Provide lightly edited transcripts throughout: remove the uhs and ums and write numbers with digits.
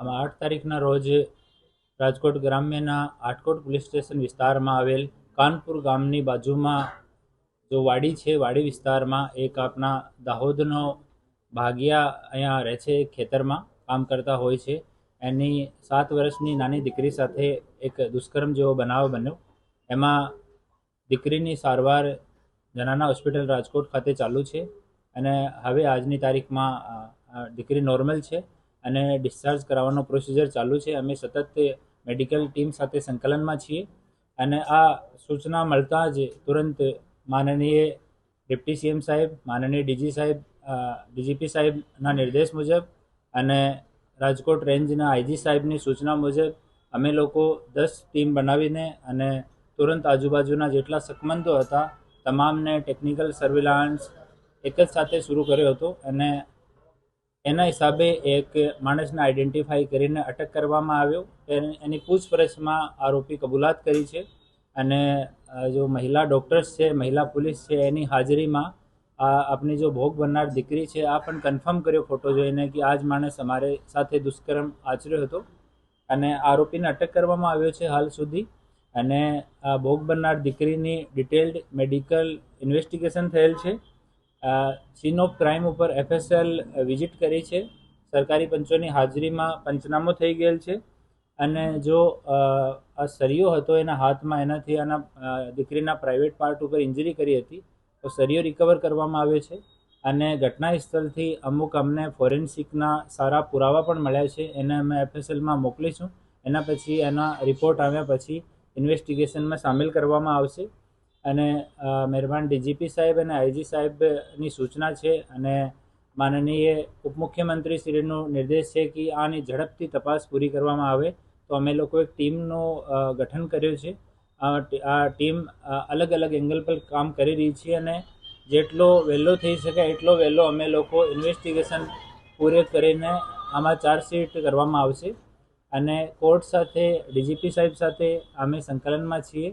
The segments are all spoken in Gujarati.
આમાં 8 તારીખના રોજ રાજકોટ ગ્રામ્યના આટકોટ પોલીસ સ્ટેશન વિસ્તારમાં આવેલ કાનપુર ગામની બાજુમાં જો વાડી છે, વાડી વિસ્તારમાં એક આપણા દાહોદનો ભાગિયા અહીંયા રહે છે, ખેતરમાં કામ કરતા હોય છે. એની 7 વર્ષની નાની દીકરી સાથે એક દુષ્કર્મ જેવો બનાવ બન્યો. એમાં દીકરીની સારવાર જનાના હોસ્પિટલ રાજકોટ ખાતે ચાલુ છે અને હવે આજની તારીખમાં દીકરી નોર્મલ છે અને ડિસ્ચાર્જ કરાવવાનો પ્રોસિજર ચાલુ છે. અમે સતત મેડિકલ ટીમ સાથે સંકલનમાં છીએ અને આ સૂચના મળતા જ તુરંત માનનીય ડિપ્ટી સીએમ સાહેબ, માનનીય ડીજીપી સાહેબના નિર્દેશ મુજબ અને રાજકોટ રેન્જના આઈજી સાહેબની સૂચના મુજબ અમે લોકો 10 ટીમ બનાવીને અને તુરંત આજુબાજુના જેટલા શકમંદો હતા તમામને ટેકનિકલ સર્વેલાન્સ એક જ સાથે શરૂ કર્યો હતો અને એના હિસાબે એક માણસને આઈડેન્ટિફાઈ કરીને અટક કરવામાં આવ્યો. એની પૂછપરછમાં આરોપી કબૂલાત કરી છે અને જો મહિલા ડૉક્ટર્સ છે, મહિલા પોલીસ છે, એની હાજરીમાં આપણી જો ભોગ બનનાર દીકરી છે આ પણ કન્ફર્મ કર્યો ફોટો જોઈને કે આ જ માણસ અમારે સાથે દુષ્કર્મ આચર્યો હતો અને આરોપીને અટક કરવામાં આવ્યો છે હાલ સુધી. અને આ ભોગ બનનાર દીકરીની ડિટેલ્ડ મેડિકલ ઇન્વેસ્ટિગેશન થયેલ છે. સીન ઓફ ક્રાઇમ ઉપર FSL વિઝિટ કરી છે. સરકારી પંચોની હાજરીમાં પંચનામો થઈ ગયેલ છે અને જો આ સરિયો હતો એના હાથમાં, એનાથી આના દીકરીના પ્રાઇવેટ પાર્ટ ઉપર ઇન્જરી કરી હતી તો સરિયો રિકવર કરવામાં આવ્યો છે અને ઘટના સ્થળથી અમુક અમને ફોરેન્સિકના સારા પુરાવા પણ મળ્યા છે. એને અમે FSLમાં મોકલીશું. એના પછી એના રિપોર્ટ આવ્યા પછી ઇન્વેસ્ટિગેશનમાં સામેલ કરવામાં આવશે અને મહેરબાન ડીજીપી સાહેબ અને આઈજી સાહેબની સૂચના છે અને માનનીય ઉપમુખ્યમંત્રી શ્રીનો નિર્દેશ છે કે આની ઝડપથી તપાસ પૂરી કરવામાં આવે. તો અમે લોકો એક ટીમનું ગઠન કર્યું છે. આ ટીમ અલગ અલગ એંગલ પર કામ કરી રહી છે અને જેટલો વહેલો થઈ શકે એટલો વહેલો અમે લોકો ઇન્વેસ્ટિગેશન પૂરે કરીને આમાં ચાર્જશીટ કરવામાં આવશે અને કોર્ટ સાથે, ડીજીપી સાહેબ સાથે અમે સંકલનમાં છીએ.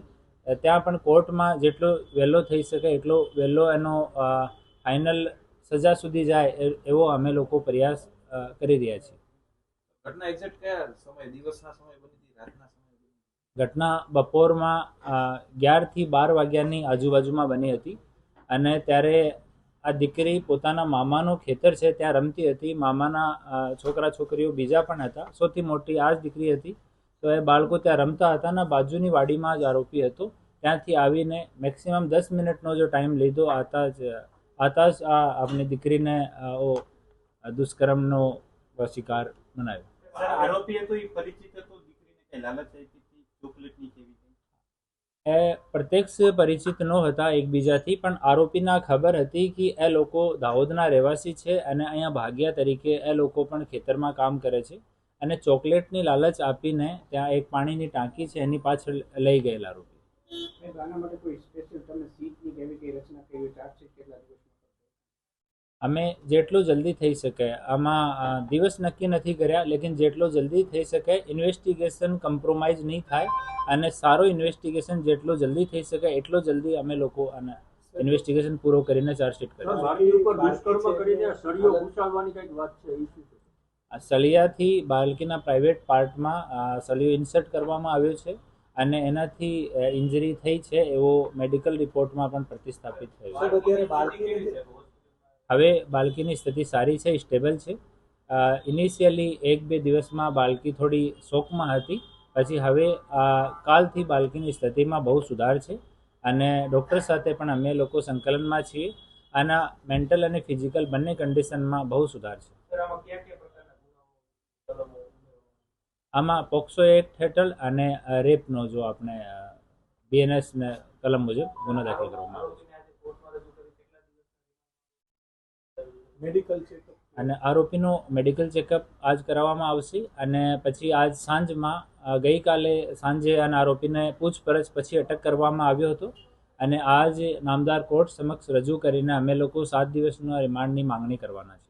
ત્યાં પણ કોર્ટમાં જેટલો વહેલો થઈ શકે એટલો વહેલો એનો ફાઇનલ સજા સુધી જાય એવો અમે લોકો પ્રયાસ કરી રહ્યા છીએ. ઘટના એક્ઝેક્ટ કયા સમય, દિવસના સમય બની હતી, રાતના સમય? ઘટના બપોરમાં 11 થી 12 વાગ્યાની આજુબાજુમાં બની હતી અને ત્યારે આ દીકરી પોતાના મામાનું ખેતર છે ત્યાં રમતી હતી. મામાના છોકરા છોકરીઓ બીજા પણ હતા. સૌથી મોટી આ જ દીકરી હતી. તો એ બાળકો ત્યાં રમતા હતા અને બાજુની વાડીમાં જ આરોપી હતો. ત્યાંથી આવીને મેક્સિમમ 10 મિનિટનો જો ટાઈમ લીધો આતા જ આ આપણી દીકરીને દુષ્કર્મનો શિકાર બનાવ્યો. આરોપી હતો એ પરિચિત હતો, દીકરીને કઈ લાલચ આપી હતી ચોકલેટની કેવી? એ પ્રત્યક્ષ પરિચિત ન હતા એકબીજાથી, પણ આરોપીના ખબર હતી કે એ લોકો દાહોદના રહેવાસી છે અને અહીંયા ભાગિયા તરીકે એ લોકો પણ ખેતરમાં કામ કરે છે અને ચોકલેટની લાલચ આપીને ત્યાં એક પાણીની ટાંકી છે એની પાછળ લઈ ગયેલા આરોપી. અમે જેટલું જલ્દી થઈ શકે, આમાં દિવસ નક્કી નથી કર્યા, લેકિન જેટલો જલ્દી થઈ શકે ઇન્વેસ્ટિગેશન કમ્પ્રોમાઇઝ નહીં થાય અને સારો ઇન્વેસ્ટિગેશન જેટલો જલ્દી થઈ શકે એટલો જલ્દી અમે લોકો આને ઇન્વેસ્ટિગેશન પૂરો કરીને ચાર્જશીટ કરીશું. સળિયાથી બાળકીના પ્રાઇવેટ પાર્ટમાં સળિયો ઇન્સર્ટ કરવામાં આવ્યો છે અને એનાથી ઇન્જરી થઈ છે એવો મેડિકલ રિપોર્ટમાં પણ પ્રતિસ્થાપિત થયું. હવે બાળકીની સ્થિતિ સારી છે, સ્ટેબલ છે. ઇનિશિયલી 1-2 દિવસમાં બાળકી થોડી શોકમાં હતી, પછી હવે કાલથી બાળકીની સ્થિતિમાં બહુ સુધાર છે અને ડૉક્ટર સાથે પણ અમે લોકો સંકલનમાં છીએ. આના મેન્ટલ અને ફિઝિકલ બંને કન્ડિશનમાં બહુ સુધાર છે. આમાં પોક્સો એક્ટ હેઠળ અને રેપનો જો આપણે BNS ને કલમ મુજબ ગુનો દાખલ કરવામાં આવે છે અને આરોપીનો મેડિકલ ચેકઅપ આજ કરાવવામાં આવશે અને પછી આજ સાંજમાં ગઈકાલે સાંજે આના આરોપીને પૂછપરછ પછી અટક કરવામાં આવ્યો હતો અને આજ નામદાર કોર્ટ સમક્ષ રજૂ કરીને અમે લોકો 7 દિવસના રિમાન્ડની માંગણી કરવાના છે.